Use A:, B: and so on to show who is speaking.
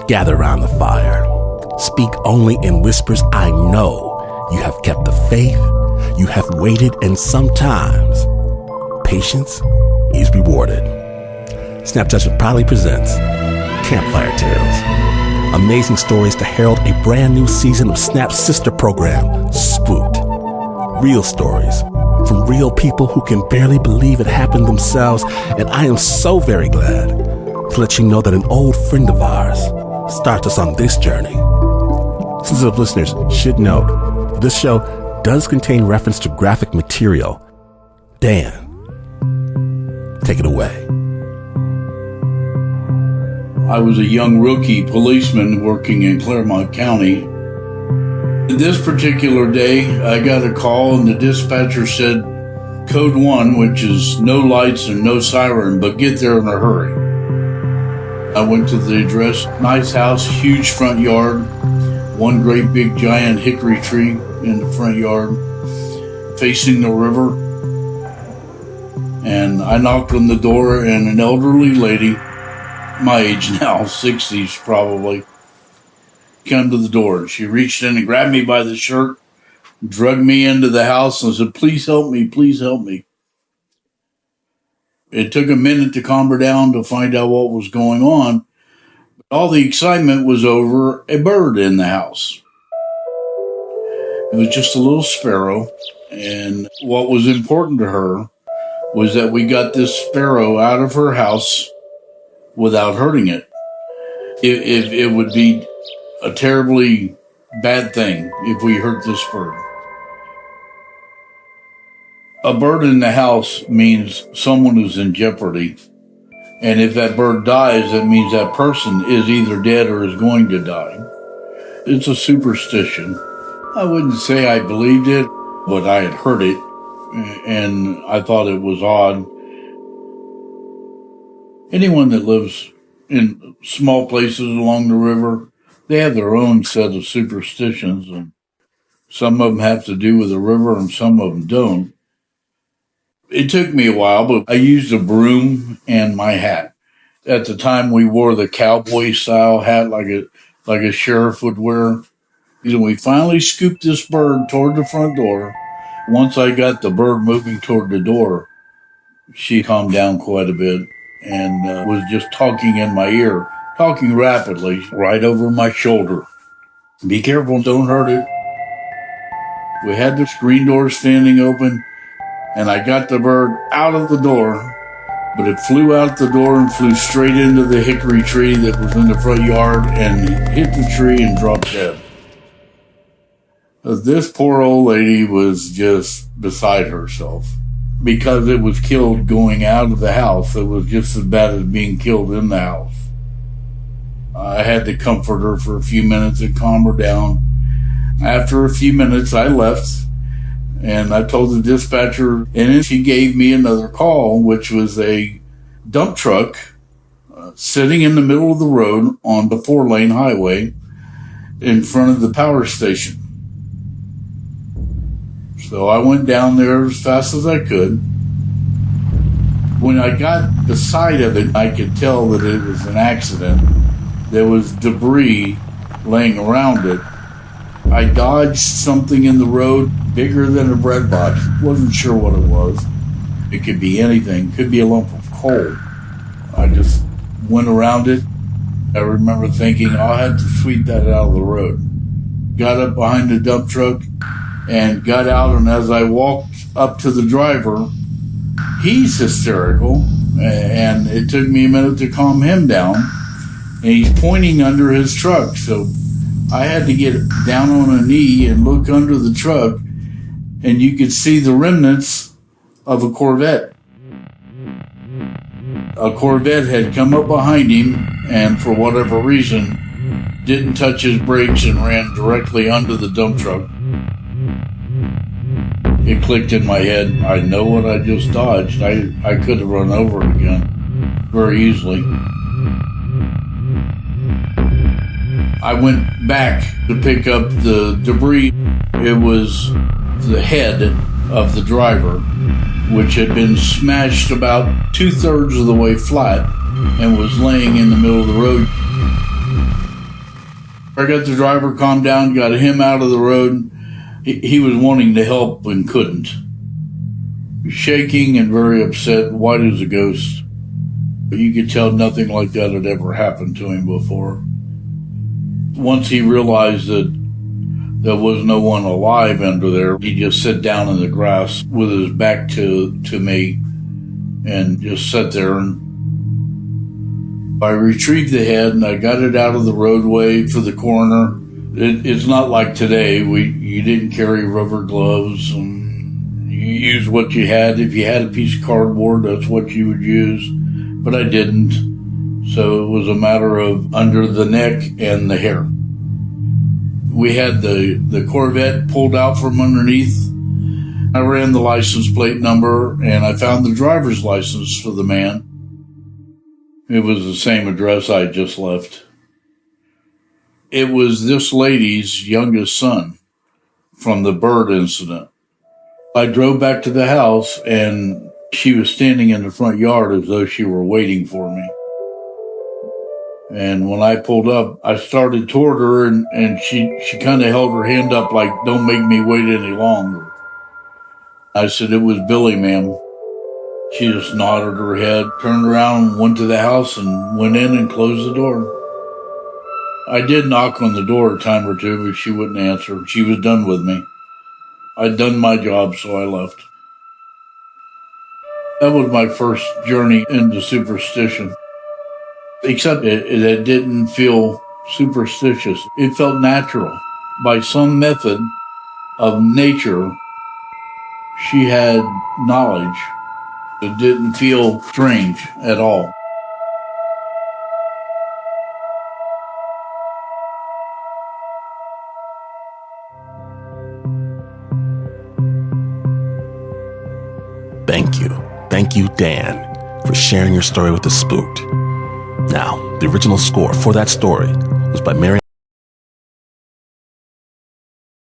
A: gather around the fire. Speak only in whispers. I know you have kept the faith. You have waited, and sometimes patience is rewarded. Snapjudgment proudly presents Campfire Tales. Amazing stories to herald a brand new season of Snap's sister program, Spooked. Real stories from real people who can barely believe it happened themselves, and I am so very glad to let you know that an old friend of ours starts us on this journey. Sensitive listeners should note, this show does contain reference to graphic material. Dan, take it away.
B: I was a young rookie policeman working in Claremont County. This particular day, I got a call and the dispatcher said, Code 1, which is no lights and no siren, but get there in a hurry. I went to the address, nice house, huge front yard, one great big giant hickory tree in the front yard, facing the river. And I knocked on the door, and an elderly lady, my age now, 60s probably, came to the door. She reached in and grabbed me by the shirt, dragged me into the house, and said, please help me, please help me. It took a minute to calm her down to find out what was going on. All the excitement was over a bird in the house. It was just a little sparrow, and what was important to her was that we got this sparrow out of her house without hurting it. It would be a terribly bad thing if we hurt this bird. A bird in the house means someone who's in jeopardy. And if that bird dies, that means that person is either dead or is going to die. It's a superstition. I wouldn't say I believed it, but I had heard it, and I thought it was odd. Anyone that lives in small places along the river, they have their own set of superstitions, and some of them have to do with the river and some of them don't. It took me a while, but I used a broom and my hat. At the time, we wore the cowboy-style hat like a sheriff would wear. And we finally scooped this bird toward the front door. Once I got the bird moving toward the door, she calmed down quite a bit and was just talking in my ear, talking rapidly, right over my shoulder. Be careful, don't hurt it. We had the screen door standing open, and I got the bird out of the door, but it flew out the door and flew straight into the hickory tree that was in the front yard and hit the tree and dropped dead. This poor old lady was just beside herself because it was killed going out of the house. It was just as bad as being killed in the house. I had to comfort her for a few minutes and calm her down. After a few minutes, I left. And I told the dispatcher, and then she gave me another call, which was a dump truck sitting in the middle of the road on the 4-lane highway in front of the power station. So I went down there as fast as I could. When I got the side of it, I could tell that it was an accident. There was debris laying around it. I dodged something in the road bigger than a bread box. Wasn't sure what it was. It could be anything. Could be a lump of coal. I just went around it. I remember thinking, I'll have to sweep that out of the road. Got up behind the dump truck and got out, and as I walked up to the driver, he's hysterical, and it took me a minute to calm him down, and he's pointing under his truck, so I had to get down on a knee and look under the truck, and you could see the remnants of a Corvette. A Corvette had come up behind him, and for whatever reason, didn't touch his brakes and ran directly under the dump truck. It clicked in my head. I know what I just dodged. I could have run over it again very easily. I went back to pick up the debris. It was the head of the driver, which had been smashed about 2/3 of the way flat and was laying in the middle of the road. I got the driver calmed down, got him out of the road. He was wanting to help and couldn't. Shaking and very upset, white as a ghost. But you could tell nothing like that had ever happened to him before. Once he realized that there was no one alive under there, he just sat down in the grass with his back to me and just sat there. And I retrieved the head and I got it out of the roadway for the coroner. It's not like today. You didn't carry rubber gloves and you used what you had. If you had a piece of cardboard, that's what you would use. But I didn't. So it was a matter of under the neck and the hair. We had the Corvette pulled out from underneath. I ran the license plate number and I found the driver's license for the man. It was the same address I just left. It was this lady's youngest son from the bird incident. I drove back to the house and she was standing in the front yard as though she were waiting for me. And when I pulled up, I started toward her and she kind of held her hand up like, don't make me wait any longer. I said, it was Billy, ma'am. She just nodded her head, turned around, went to the house and went in and closed the door. I did knock on the door a time or two, but she wouldn't answer. She was done with me. I'd done my job, so I left. That was my first journey into superstition. Except it didn't feel superstitious. It felt natural. By some method of nature, she had knowledge. It didn't feel strange at all.
A: Thank you. Thank you, Dan, for sharing your story with the Spooked. Now, the original score for that story was by Mary